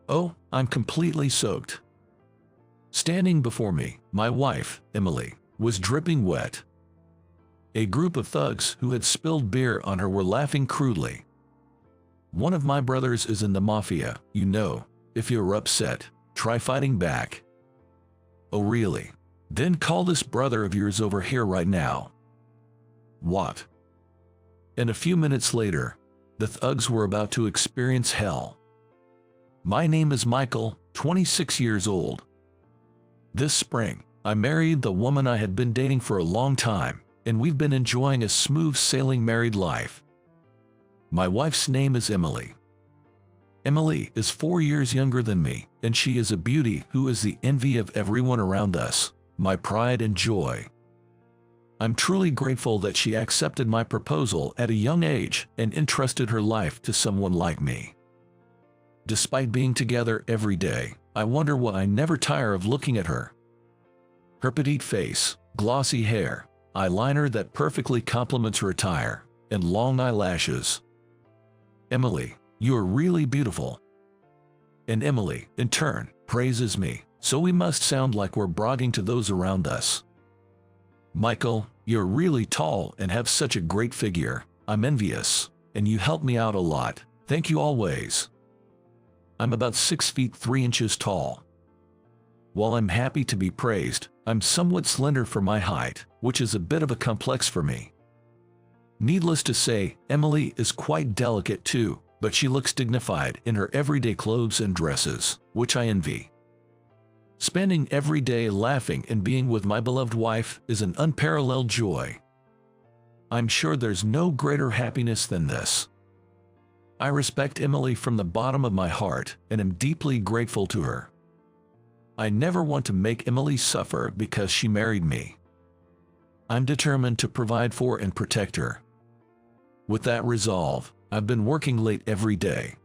Oh, I'm completely soaked. Standing before me, my wife, Emily, was dripping wet. A group of thugs who had spilled beer on her were laughing crudely. One of my brothers is in the mafia, you know. If you're upset, try fighting back. Oh really? Then call this brother of yours over here right now. What? And a few minutes later, the thugs were about to experience hell. My name is Michael, 26 years old. This spring, I married the woman I had been dating for a long time, and we've been enjoying a smooth sailing married life. My wife's name is Emily. Emily is 4 years younger than me, and she is a beauty who is the envy of everyone around us, my pride and joy. I'm truly grateful that she accepted my proposal at a young age and entrusted her life to someone like me. Despite being together every day, I wonder why I never tire of looking at her. Her petite face, glossy hair, eyeliner that perfectly complements her attire, and long eyelashes. Emily, you're really beautiful. And Emily, in turn, praises me, so we must sound like we're bragging to those around us. Michael, you're really tall and have such a great figure. I'm envious, and you help me out a lot. Thank you always. I'm about 6 feet 3 inches tall. While I'm happy to be praised, I'm somewhat slender for my height, which is a bit of a complex for me. Needless to say, Emily is quite delicate too, but she looks dignified in her everyday clothes and dresses, which I envy. Spending every day laughing and being with my beloved wife is an unparalleled joy. I'm sure there's no greater happiness than this. I respect Emily from the bottom of my heart and am deeply grateful to her. I never want to make Emily suffer because she married me. I'm determined to provide for and protect her. With that resolve, I've been working late every day.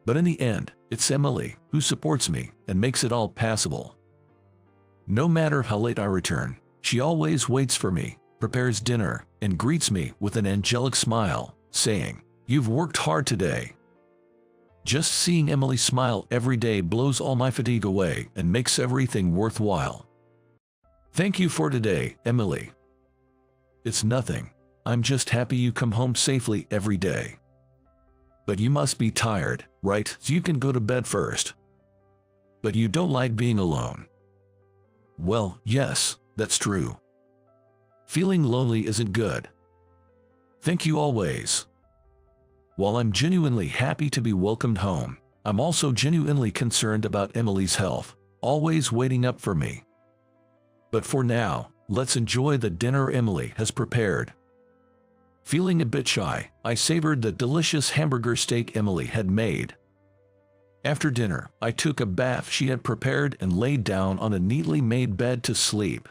But in the end, it's Emily who supports me and makes it all passable. No matter how late I return, she always waits for me, prepares dinner, and greets me with an angelic smile, saying, "You've worked hard today." Just seeing Emily smile every day blows all my fatigue away and makes everything worthwhile. Thank you for today, Emily. It's nothing. I'm just happy you come home safely every day. But you must be tired, right? So you can go to bed first. But you don't like being alone. Well, yes, that's true. Feeling lonely isn't good. Thank you always. While I'm genuinely happy to be welcomed home, I'm also genuinely concerned about Emily's health, always waiting up for me. But for now, let's enjoy the dinner Emily has prepared. Feeling a bit shy, I savored the delicious hamburger steak Emily had made. After dinner, I took a bath she had prepared and laid down on a neatly made bed to sleep.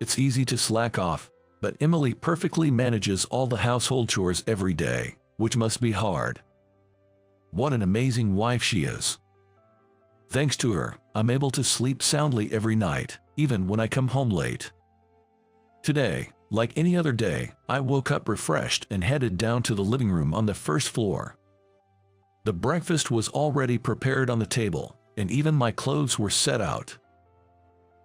It's easy to slack off, but Emily perfectly manages all the household chores every day, which must be hard. What an amazing wife she is. Thanks to her, I'm able to sleep soundly every night, even when I come home late. Today, like any other day, I woke up refreshed and headed down to the living room on the first floor. The breakfast was already prepared on the table, and even my clothes were set out.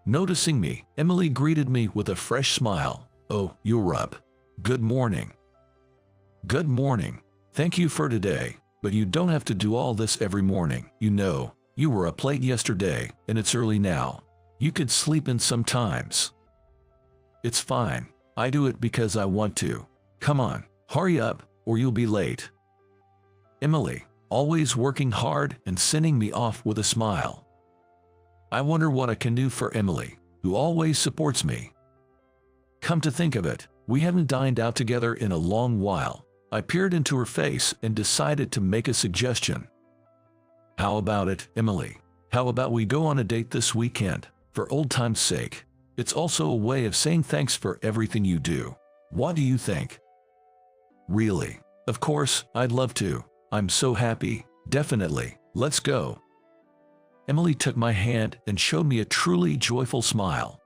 Noticing me, Emily greeted me with a fresh smile. "Oh, you're up. Good morning." "Good morning. Thank you for today, but you don't have to do all this every morning. You know, you were up late yesterday, and it's early now. You could sleep in sometimes." "It's fine. I do it because I want to. Come on, hurry up, or you'll be late." Emily, always working hard and sending me off with a smile. I wonder what I can do for Emily, who always supports me. Come to think of it, we haven't dined out together in a long while. I peered into her face and decided to make a suggestion. "How about it, Emily? How about we go on a date this weekend, for old time's sake? It's also a way of saying thanks for everything you do. What do you think?" "Really? Of course, I'd love to. I'm so happy. Definitely. Let's go." Emily took my hand and showed me a truly joyful smile.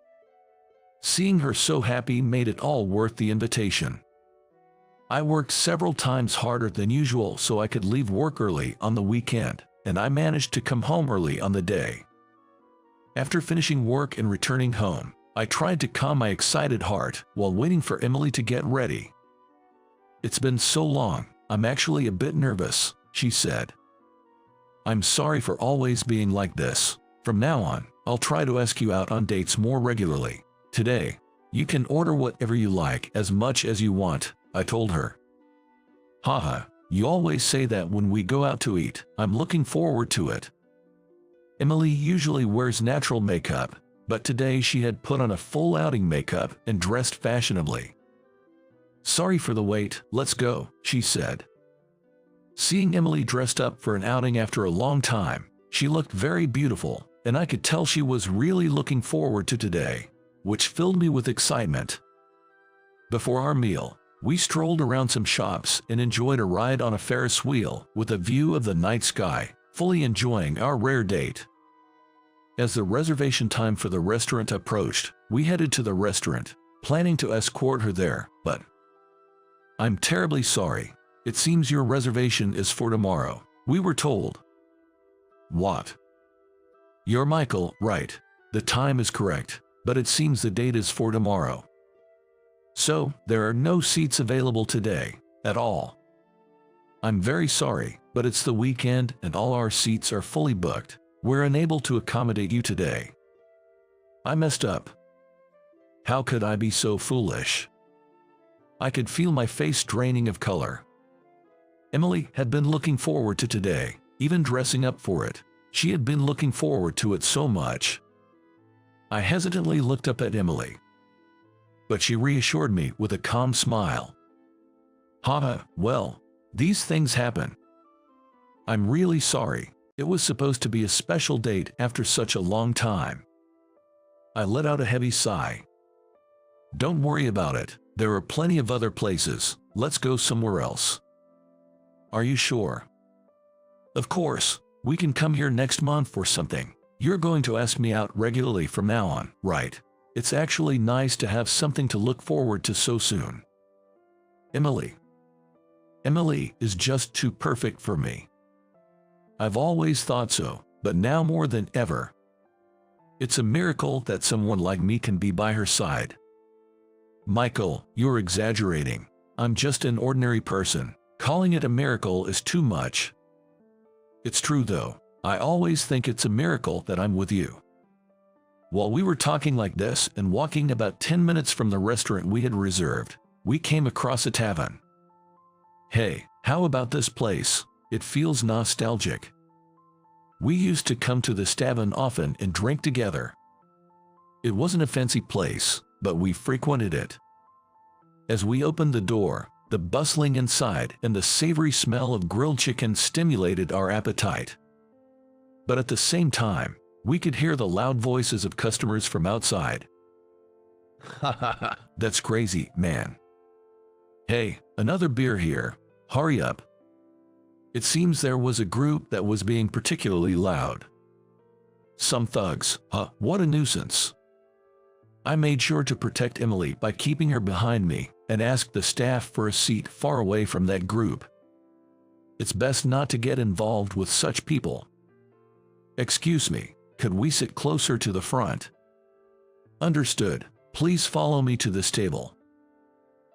Seeing her so happy made it all worth the invitation. I worked several times harder than usual so I could leave work early on the weekend, and I managed to come home early on the day. After finishing work and returning home, I tried to calm my excited heart while waiting for Emily to get ready. "It's been so long, I'm actually a bit nervous," she said. "I'm sorry for always being like this. From now on, I'll try to ask you out on dates more regularly. Today, you can order whatever you like as much as you want," I told her. "Haha, you always say that when we go out to eat. I'm looking forward to it." Emily usually wears natural makeup, but today she had put on a full outing makeup and dressed fashionably. "Sorry for the wait, let's go," she said. Seeing Emily dressed up for an outing after a long time, she looked very beautiful, and I could tell she was really looking forward to today, which filled me with excitement. Before our meal, we strolled around some shops and enjoyed a ride on a Ferris wheel with a view of the night sky, fully enjoying our rare date. As the reservation time for the restaurant approached, we headed to the restaurant, planning to escort her there, but "I'm terribly sorry. It seems your reservation is for tomorrow," we were told. "What? You're Michael, right? The time is correct, but it seems the date is for tomorrow. So, there are no seats available today, at all. I'm very sorry, but it's the weekend and all our seats are fully booked. We're unable to accommodate you today." I messed up. How could I be so foolish? I could feel my face draining of color. Emily had been looking forward to today, even dressing up for it. She had been looking forward to it so much. I hesitantly looked up at Emily, but she reassured me with a calm smile. "Haha, well, these things happen. I'm really sorry. It was supposed to be a special date after such a long time." I let out a heavy sigh. "Don't worry about it. There are plenty of other places. Let's go somewhere else." "Are you sure?" "Of course. We can come here next month or something. You're going to ask me out regularly from now on, right? It's actually nice to have something to look forward to so soon." Emily is just too perfect for me. I've always thought so, but now more than ever. It's a miracle that someone like me can be by her side. "Michael, you're exaggerating. I'm just an ordinary person. Calling it a miracle is too much." "It's true though. I always think it's a miracle that I'm with you." While we were talking like this and walking about 10 minutes from the restaurant we had reserved, we came across a tavern. "Hey, how about this place? It feels nostalgic. We used to come to this tavern often and drink together." It wasn't a fancy place, but we frequented it. As we opened the door, the bustling inside and the savory smell of grilled chicken stimulated our appetite. But at the same time, we could hear the loud voices of customers from outside. "Ha ha ha, that's crazy, man. Hey, another beer here. Hurry up." It seems there was a group that was being particularly loud. Some thugs, what a nuisance. I made sure to protect Emily by keeping her behind me and asked the staff for a seat far away from that group. It's best not to get involved with such people. "Excuse me, could we sit closer to the front?" "Understood. Please follow me to this table."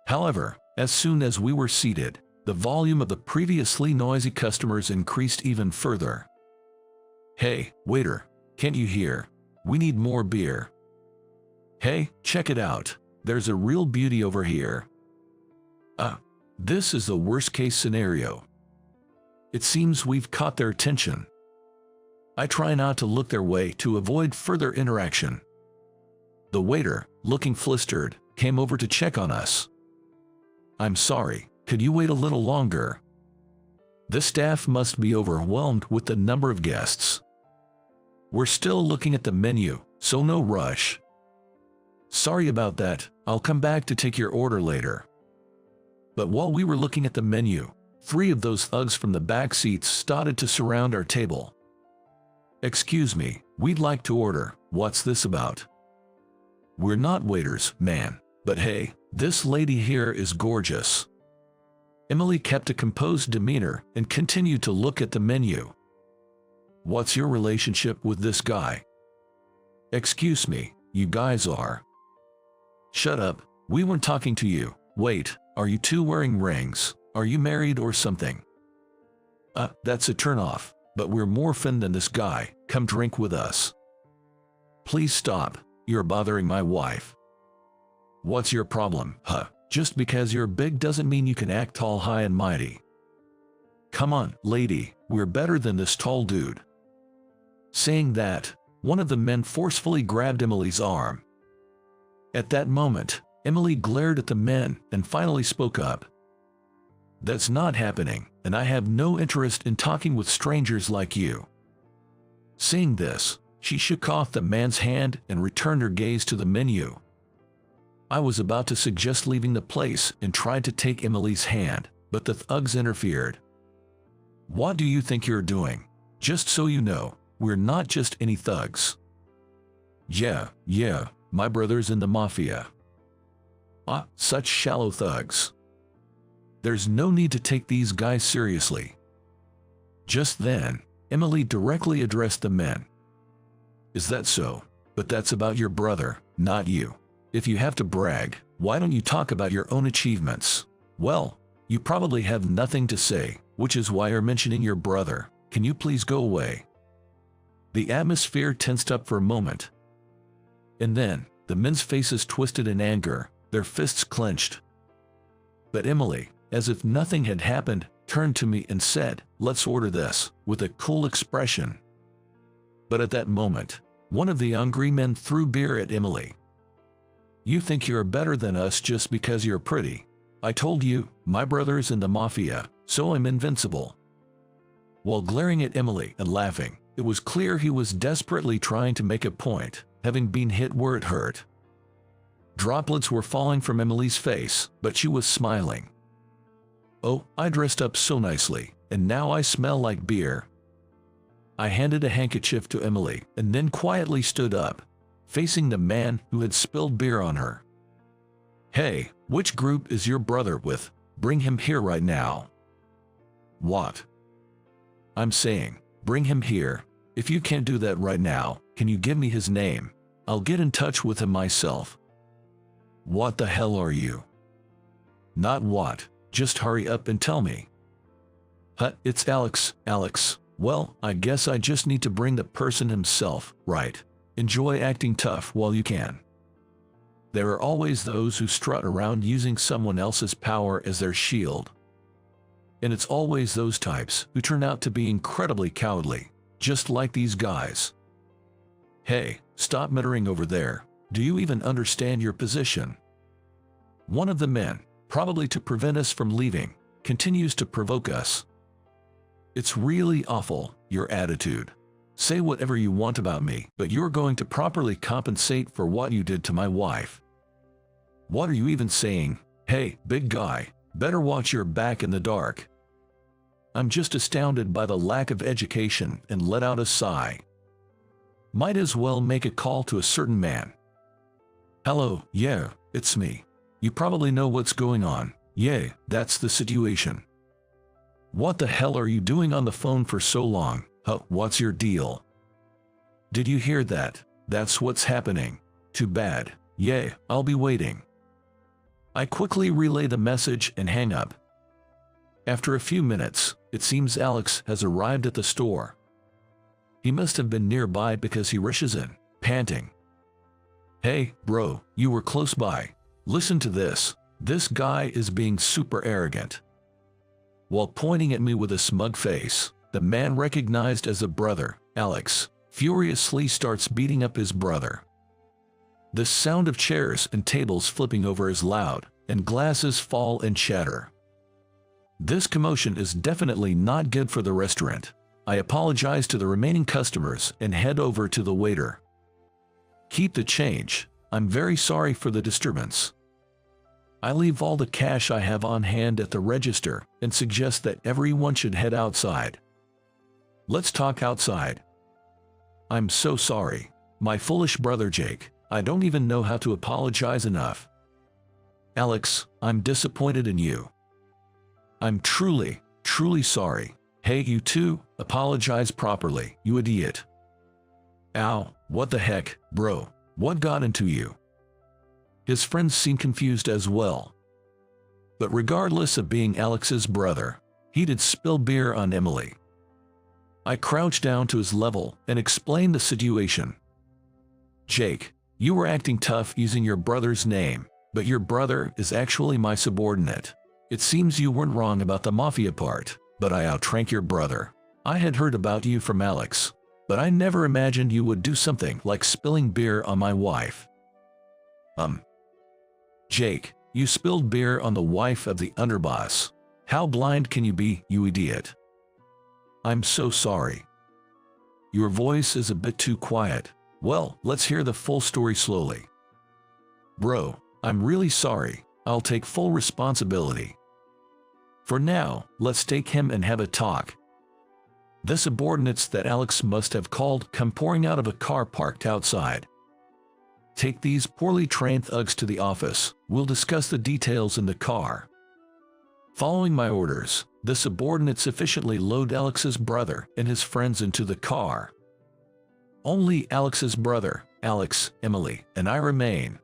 However, as soon as we were seated, the volume of the previously noisy customers increased even further. "Hey, waiter, can't you hear? We need more beer." "Hey, check it out. There's a real beauty over here." This is the worst-case scenario. It seems we've caught their attention. I try not to look their way to avoid further interaction. The waiter, looking flustered, came over to check on us. "I'm sorry, could you wait a little longer?" The staff must be overwhelmed with the number of guests. "We're still looking at the menu, so no rush." "Sorry about that, I'll come back to take your order later." But while we were looking at the menu, 3 of those thugs from the back seats started to surround our table. "Excuse me, we'd like to order. What's this about?" "We're not waiters, man, but hey, this lady here is gorgeous." Emily kept a composed demeanor and continued to look at the menu. What's your relationship with this guy? Excuse me, you guys are. Shut up, we weren't talking to you. Wait, are you two wearing rings? Are you married or something? That's a turnoff, but we're more fun than this guy. Come drink with us. Please stop, you're bothering my wife. What's your problem, huh? Just because you're big doesn't mean you can act tall, high and mighty. Come on, lady, we're better than this tall dude. Saying that, one of the men forcefully grabbed Emily's arm. At that moment, Emily glared at the men and finally spoke up. That's not happening, and I have no interest in talking with strangers like you. Saying this, she shook off the man's hand and returned her gaze to the menu. I was about to suggest leaving the place and tried to take Emily's hand, but the thugs interfered. What do you think you're doing? Just so you know, we're not just any thugs. Yeah, my brother's in the mafia. Such shallow thugs. There's no need to take these guys seriously. Just then, Emily directly addressed the men. Is that so? But that's about your brother, not you. If you have to brag, why don't you talk about your own achievements? Well, you probably have nothing to say, which is why you're mentioning your brother. Can you please go away? The atmosphere tensed up for a moment. And then, the men's faces twisted in anger, their fists clenched. But Emily, as if nothing had happened, turned to me and said, "Let's order this," with a cool expression. But at that moment, one of the angry men threw beer at Emily. You think you're better than us just because you're pretty. I told you, my brother's in the mafia, so I'm invincible. While glaring at Emily and laughing, it was clear he was desperately trying to make a point, having been hit where it hurt. Droplets were falling from Emily's face, but she was smiling. Oh, I dressed up so nicely, and now I smell like beer. I handed a handkerchief to Emily and then quietly stood up, facing the man who had spilled beer on her. Hey, which group is your brother with? Bring him here right now. What? I'm saying, bring him here. If you can't do that right now, can you give me his name? I'll get in touch with him myself. What the hell are you? Not what, just hurry up and tell me. It's Alex. Well, I guess I just need to bring the person himself, right? Enjoy acting tough while you can. There are always those who strut around using someone else's power as their shield. And it's always those types who turn out to be incredibly cowardly, just like these guys. Hey, stop muttering over there. Do you even understand your position? One of the men, probably to prevent us from leaving, continues to provoke us. It's really awful, your attitude. Say whatever you want about me, but you're going to properly compensate for what you did to my wife. What are you even saying? Hey, big guy, better watch your back in the dark. I'm just astounded by the lack of education and let out a sigh. Might as well make a call to a certain man. Hello, yeah, it's me. You probably know what's going on. Yeah, that's the situation. What the hell are you doing on the phone for so long? What's your deal? Did you hear that? That's what's happening. Too bad. Yeah, I'll be waiting. I quickly relay the message and hang up. After a few minutes, it seems Alex has arrived at the store. He must have been nearby because he rushes in, panting. Hey, bro, you were close by. Listen to this. This guy is being super arrogant. While pointing at me with a smug face, the man recognized as a brother, Alex, furiously starts beating up his brother. The sound of chairs and tables flipping over is loud, and glasses fall and shatter. This commotion is definitely not good for the restaurant. I apologize to the remaining customers and head over to the waiter. Keep the change. I'm very sorry for the disturbance. I leave all the cash I have on hand at the register and suggest that everyone should head outside. Let's talk outside. I'm so sorry. My foolish brother Jake. I don't even know how to apologize enough. Alex, I'm disappointed in you. I'm truly sorry. Hey, you two, apologize properly, you idiot. Ow, what the heck, bro, what got into you? His friends seemed confused as well. But regardless of being Alex's brother, he did spill beer on Emily. I crouched down to his level and explained the situation. Jake, you were acting tough using your brother's name, but your brother is actually my subordinate. It seems you weren't wrong about the mafia part, but I outrank your brother. I had heard about you from Alex, but I never imagined you would do something like spilling beer on my wife. Jake, you spilled beer on the wife of the underboss. How blind can you be, you idiot? I'm so sorry. Your voice is a bit too quiet. Well, let's hear the full story slowly. Bro, I'm really sorry. I'll take full responsibility. For now, let's take him and have a talk. The subordinates that Alex must have called come pouring out of a car parked outside. Take these poorly trained thugs to the office. We'll discuss the details in the car. Following my orders, the subordinates efficiently load Alex's brother and his friends into the car. Only Alex's brother, Alex, Emily, and I remain.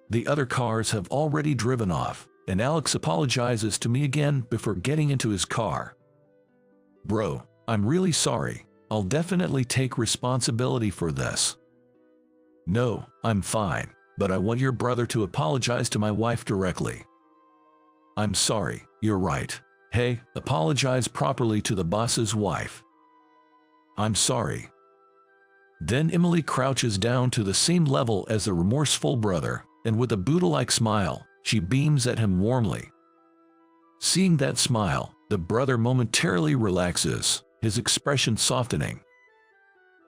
The other cars have already driven off, and Alex apologizes to me again before getting into his car. Bro, I'm really sorry. I'll definitely take responsibility for this. No, I'm fine, but I want your brother to apologize to my wife directly. I'm sorry, you're right. Hey, apologize properly to the boss's wife. I'm sorry. Then Emily crouches down to the same level as the remorseful brother, and with a Buddha-like smile, she beams at him warmly. Seeing that smile, the brother momentarily relaxes, his expression softening.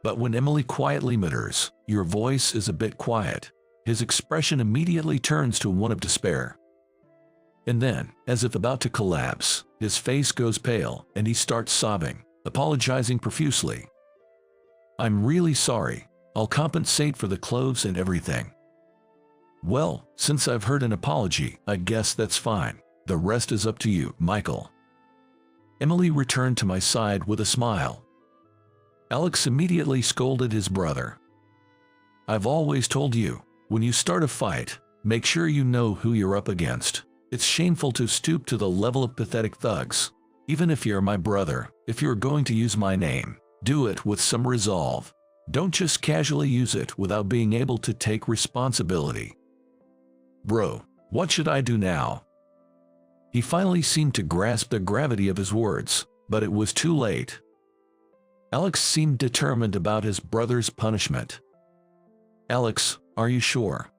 But when Emily quietly mutters, "Your voice is a bit quiet," his expression immediately turns to one of despair. And then, as if about to collapse, his face goes pale and he starts sobbing, apologizing profusely. I'm really sorry. I'll compensate for the clothes and everything. Well, since I've heard an apology, I guess that's fine. The rest is up to you, Michael. Emily returned to my side with a smile. Alex immediately scolded his brother. I've always told you, when you start a fight, make sure you know who you're up against. It's shameful to stoop to the level of pathetic thugs. Even if you're my brother, if you're going to use my name, do it with some resolve. Don't just casually use it without being able to take responsibility. Bro, what should I do now? He finally seemed to grasp the gravity of his words, but it was too late. Alex seemed determined about his brother's punishment. Alex, are you sure?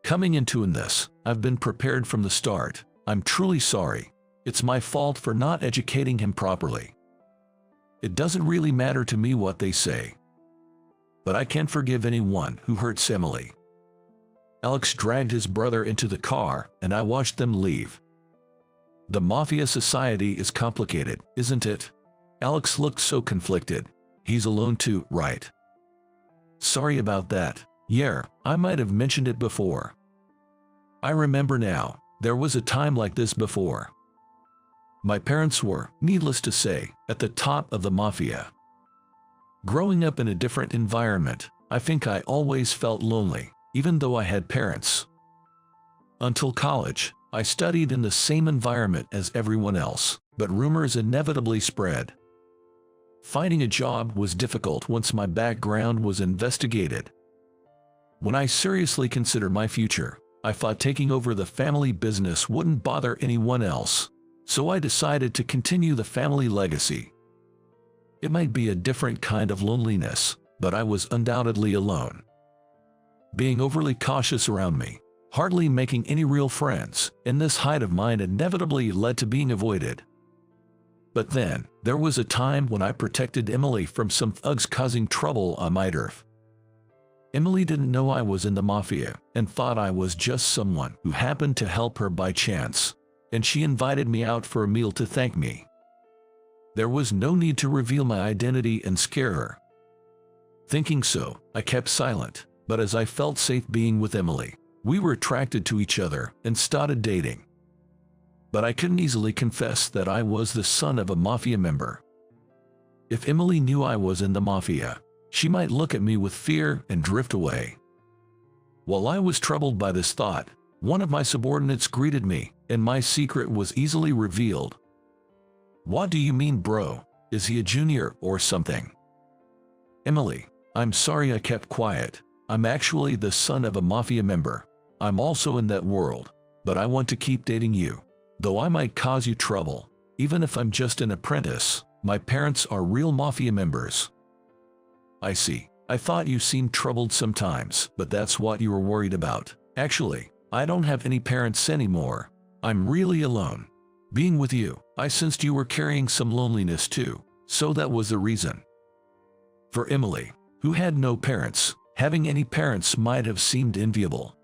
Coming into this, I've been prepared from the start. I'm truly sorry. It's my fault for not educating him properly. It doesn't really matter to me what they say. But I can't forgive anyone who hurts Emily. Alex dragged his brother into the car, and I watched them leave. The mafia society is complicated, isn't it? Alex looked so conflicted. He's alone too, right? Sorry about that. Yeah, I might have mentioned it before. I remember now. There was a time like this before. My parents were, needless to say, at the top of the mafia. Growing up in a different environment, I think I always felt lonely, even though I had parents. Until college, I studied in the same environment as everyone else, but rumors inevitably spread. Finding a job was difficult once my background was investigated. When I seriously considered my future, I thought taking over the family business wouldn't bother anyone else, so I decided to continue the family legacy. It might be a different kind of loneliness, but I was undoubtedly alone. Being overly cautious around me, hardly making any real friends, and this height of mine inevitably led to being avoided. But then, there was a time when I protected Emily from some thugs causing trouble on my turf. Emily didn't know I was in the mafia and thought I was just someone who happened to help her by chance, and she invited me out for a meal to thank me. There was no need to reveal my identity and scare her. Thinking so, I kept silent, but as I felt safe being with Emily, we were attracted to each other and started dating. but I couldn't easily confess that I was the son of a mafia member. If Emily knew I was in the mafia, she might look at me with fear and drift away. While I was troubled by this thought, one of my subordinates greeted me, and my secret was easily revealed. "What do you mean, bro? Is he a junior or something?" "Emily, I'm sorry I kept quiet. I'm actually the son of a mafia member. I'm also in that world, but I want to keep dating you. Though I might cause you trouble, even if I'm just an apprentice, my parents are real mafia members." "I see. I thought you seemed troubled sometimes, but that's what you were worried about. Actually, I don't have any parents anymore. I'm really alone. Being with you, I sensed you were carrying some loneliness too, so that was the reason." For Emily, who had no parents, having any parents might have seemed enviable.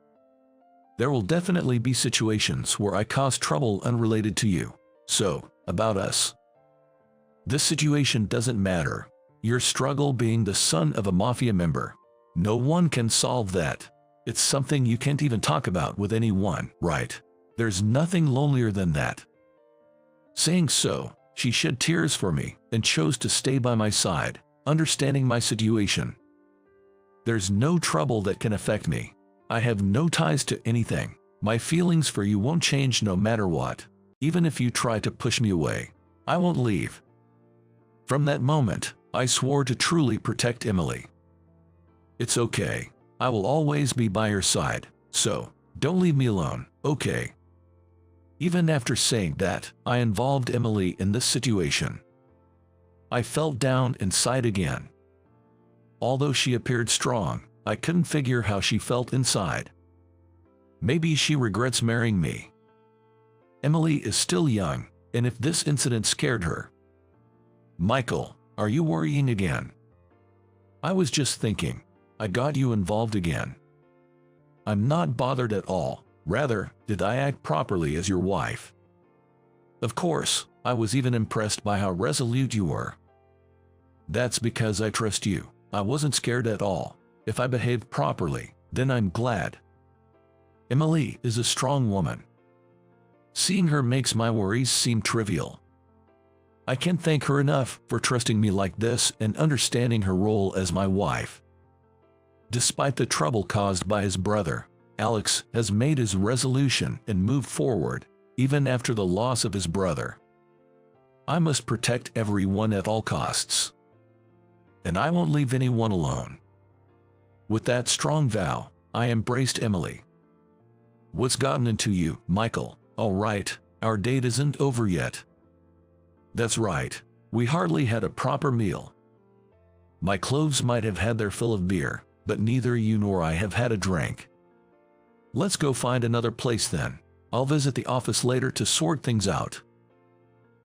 "There will definitely be situations where I cause trouble unrelated to you. So, about us. This situation doesn't matter. Your struggle being the son of a mafia member. No one can solve that. It's something you can't even talk about with anyone, right? There's nothing lonelier than that." Saying so, she shed tears for me and chose to stay by my side, understanding my situation. "There's no trouble that can affect me. I have no ties to anything. My feelings for you won't change no matter what. Even if you try to push me away, I won't leave." From that moment, I swore to truly protect Emily. "It's okay. I will always be by your side, so don't leave me alone, okay?" Even after saying that, I involved Emily in this situation. I felt down inside again. Although she appeared strong, I couldn't figure how she felt inside. Maybe she regrets marrying me. Emily is still young, and if this incident scared her. "Michael, are you worrying again?" "I was just thinking. I got you involved again." "I'm not bothered at all. Rather, did I act properly as your wife?" "Of course, I was even impressed by how resolute you were." "That's because I trust you. I wasn't scared at all. If I behaved properly, then I'm glad." Emily is a strong woman. Seeing her makes my worries seem trivial. I can't thank her enough for trusting me like this and understanding her role as my wife. Despite the trouble caused by his brother, Alex has made his resolution and moved forward, even after the loss of his brother. I must protect everyone at all costs. And I won't leave anyone alone. With that strong vow, I embraced Emily. "What's gotten into you, Michael? All right, our date isn't over yet." "That's right. We hardly had a proper meal. My clothes might have had their fill of beer, but neither you nor I have had a drink. Let's go find another place then. I'll visit the office later to sort things out."